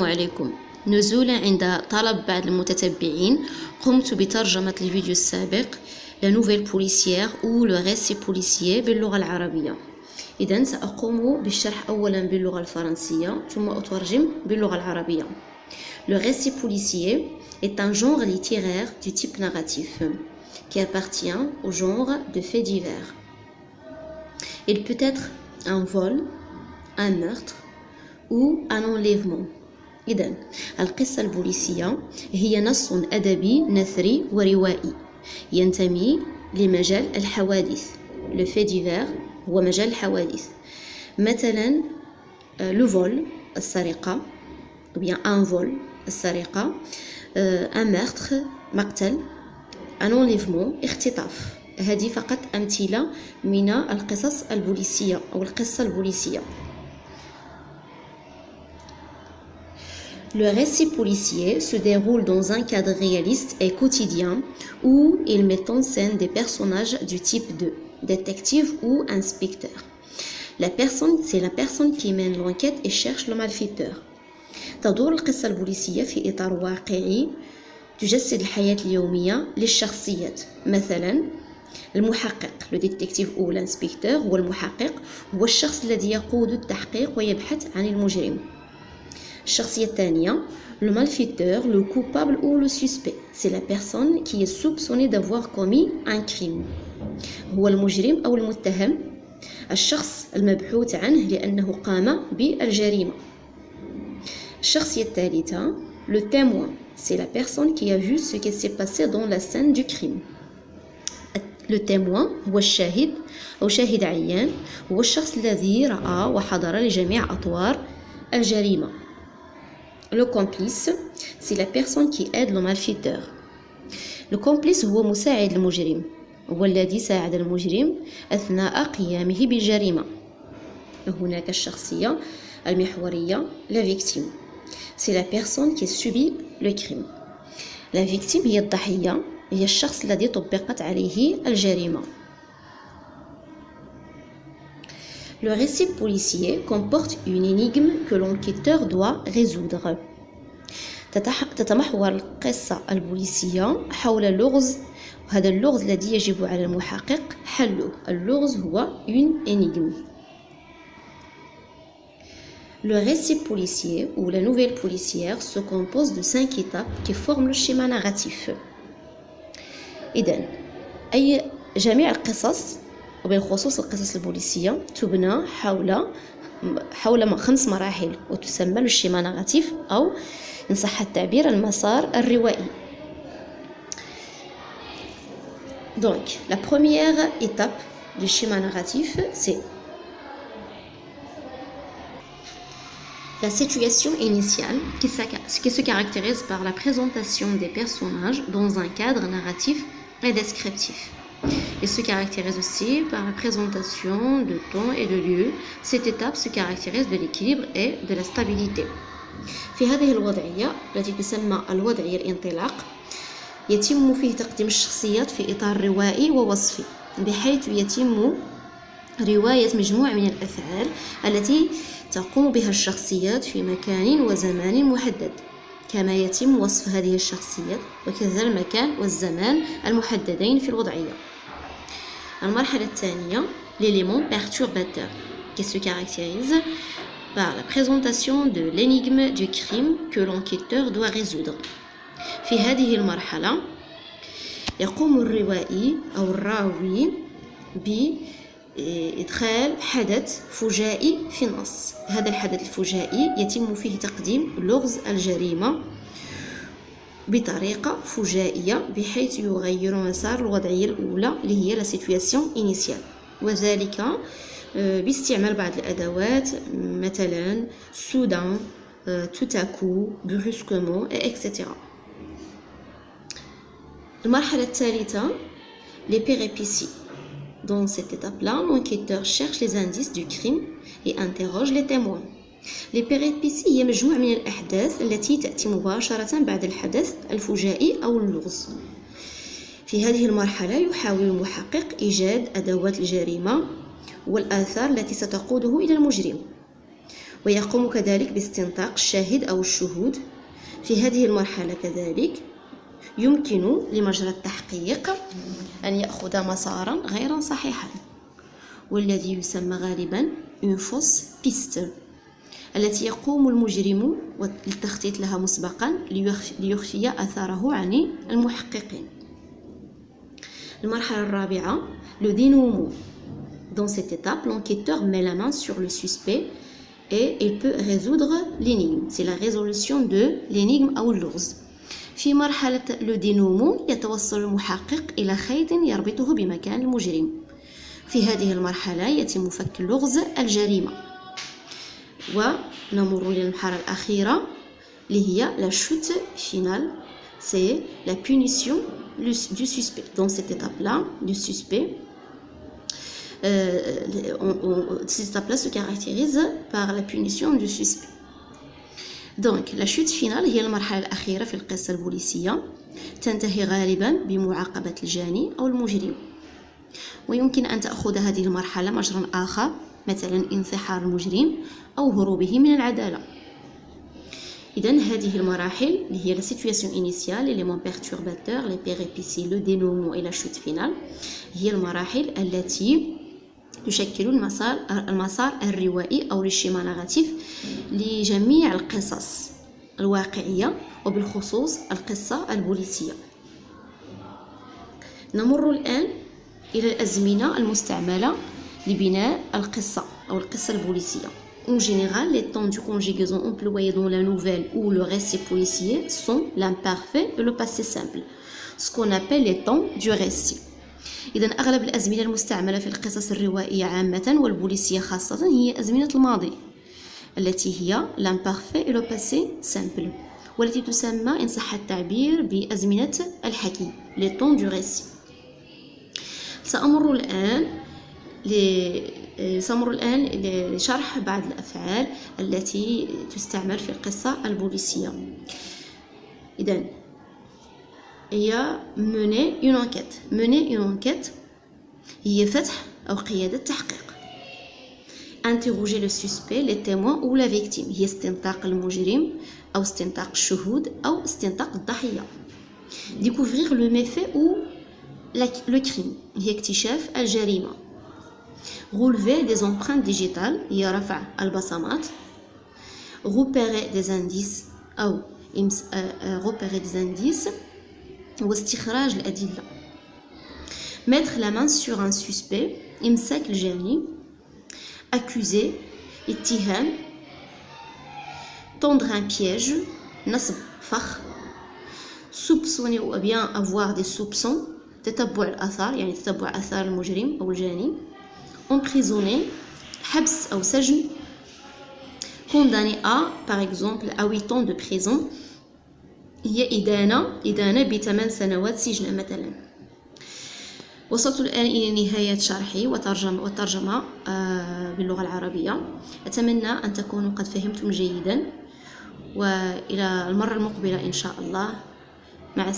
السلام عليكم. نزولا عند طلب بعض المتتبعين قمت بترجمة الفيديو السابق La nouvelle policière ou le récit policier باللغة العربية. إذن سأقوم بالشرح أولا باللغة الفرنسية ثم أترجم باللغة العربية. Le récit policier est un genre littéraire du type narratif qui appartient au genre de faits divers. Il peut être un vol, un meurtre ou un enlèvement. إذن القصة البوليسية هي نص أدبي نثري وروائي ينتمي لمجال الحوادث. Le fait divers هو مجال الحوادث. مثلا le vol السرقة ou bien un vol السرقة, un meurtre مقتل, un enlèvement اختطاف. هذه فقط أمثلة من القصص البوليسية أو القصة البوليسية. Le récit policier se déroule dans un cadre réaliste et quotidien où il met en scène des personnages du type de détective ou inspecteur. C'est la personne qui mène l'enquête et cherche le malfaiteur. تدور القصة البوليسية في إطار واقعي تجسد الحياة اليومية للشخصيات. مثلا المحقق le détective ou l'inspecteur هو المحقق, هو الشخص الذي يقود التحقيق ويبحث عن المجرم. الشخصية الثانية le malfaiteur, le coupable ou le suspect. C'est la personne qui est soupçonnée d'avoir commis un crime. هو المجرم أو المتهم, الشخص المبحوث عنه لأنه قام بالجريمة. الشخصية الثالثة le témoin. C'est la personne qui a vu ce qui s'est passé dans la scène du crime. Le témoin هو الشاهد أو شاهد عيان, هو الشخص الذي رأى وحضر لجميع أطوار الجريمة. Le complice, c'est la personne qui aide le malfaiteur. Le complice هو مساعد المجرم, هو الذي ساعد المجرم أثناء قيامه بالجريمة. هناك الشخصية المحورية la victime. C'est la personne qui subit le crime. La victime هي الضحية, هي الشخص الذي طبقت عليه الجريمة. Le récit policier comporte une énigme que l'enquêteur doit résoudre. تتمحور القصة البوليسية حول اللغز, وهذا اللغز الذي يجب على المحقق حله. اللغز هو une énigme. Le récit policier ou la nouvelle policière se compose de 5 étapes qui forment le schéma narratif. إذن جميع القصص وبالخصوص القصص البوليسية تبنى حول 5 مراحل وتسمى الشيما ناراتيف أو إن صح التعبير المسار الروائي. Donc la première étape du schéma narratif c'est la situation initiale qui se caractérise par la présentation des personnages dans un cadre narratif et descriptif. Il se caractérise aussi par la présentation de temps et de lieu. Cette étape se caractérise de l'équilibre et de la stabilité. في هذه الوضعية التي تسمى الوضعية الانطلاق يتم فيه تقديم الشخصيات في إطار روائي ووصفي, بحيث يتم رواية مجموعة من الأفعال التي تقوم بها الشخصيات في مكان وزمان محدد, كما يتم وصف هذه الشخصيات وكذا المكان والزمان المحددين في الوضعية. المرحلة الثانية l'élément perturbateur qui se caractérise par la présentation de l'énigme du crime que l'enquêteur doit résoudre. في هذه المرحلة يقوم الروائي أو الراوي بإدخال حدث فجائي في النص. هذا الحدث الفجائي يتم فيه تقديم لغز الجريمة بطريقة فجائية بحيث يغير مسار الوضعية الأولى اللي هي la situation initiale, وذلك باستعمال بعض الأدوات مثلا soudain, tout à coup, brusquement, etc. المرحلة الثالثة les péripéties. Dans cette étape-là, l'enquêteur cherche les indices du crime et interroge les témoins. Les péripéties هي مجموعة من الأحداث التي تأتي مباشرة بعد الحدث الفجائي أو اللغز. في هذه المرحلة يحاول المحقق إيجاد أدوات الجريمة والآثار التي ستقوده إلى المجرم. ويقوم كذلك باستنطاق الشاهد أو الشهود. في هذه المرحلة كذلك يمكن لمجرى التحقيق أن يأخذ مسارا غير صحيحا، والذي يسمى غالبا une fausse piste، التي يقوم المجرم بالتخطيط لها مسبقا ليخفي أثره عن المحققين. المرحلة الرابعة le dénouement. Dans cette étape, l'enquêteur met la main sur le suspect et il peut résoudre l'énigme. C'est la résolution de l'énigme أو اللغز. في مرحلة le dénouement يتوصل المحقق إلى خيط يربطه بمكان المجرم. في هذه المرحلة يتم فك لغز الجريمة. ونمر إلى المرحلة الأخيرة اللي هي la chute finale. C'est la punition du suspect. Dans cette étape-là, du suspect, cette étape-là se caractérise par la punition du suspect. Donc, la chute finale هي المرحلة الأخيرة في القصة البوليسية، تنتهي غالبا بمعاقبة الجاني أو المجرم. ويمكن أن تأخذ هذه المرحلة مجرى آخر، مثلا انتحار المجرم أو هروبه من العدالة. إذن هذه المراحل اللي هي la situation initiale, l'élément perturbateur, les péripéties, le dénouement et la chute finale هي المراحل التي تشكل المسار الروائي أو الشيما ناراتيف لجميع القصص الواقعية وبالخصوص القصة البوليسية. نمر الآن إلى الأزمنة المستعملة لبناء القصة أو القصة البوليسية. En général, les temps de conjugaison employés dans la nouvelle ou le récit policier sont l'imparfait et le passé simple, ce qu'on appelle les temps du récit. إذن أغلب الأزمنة المستعملة في القصص الروائية عامة والبوليسية خاصة هي أزمنة الماضي، التي هي l'imparfait et le passé simple، والتي تسمى إن صح التعبير بأزمنة الحكي les temps du récit. سأمر الآن لشرح بعض الأفعال التي تستعمل في القصة البوليسية. إذن هي mener une enquête. mener une enquête هي فتح أو قيادة تحقيق. interroger le suspect, les témoins ou la victime هي استنطاق المجرم أو استنطاق الشهود أو استنطاق الضحية. découvrir le méfait ou le crime هي اكتشاف الجريمة. relever des empreintes digitales هي رفع البصمات. repérer des indices أو repérer des indices واستخراج الأدلة. mettre la main sur un suspect إمساك الجاني. accuser اتهام. tendre un piège نصب فخ. soupçonner ou bien avoir des soupçons تتبع الآثار يعني تتبع آثار المجرم أو الجاني. emprisonner حبس أو سجن. condamné à par exemple à 8 ans de prison هي إدانة ب8 سنوات سجن مثلا. وصلت الآن إلى نهاية شرحي والترجمة باللغة العربية. أتمنى أن تكونوا قد فهمتم جيدا، وإلى المرة المقبلة إن شاء الله. مع السلامة.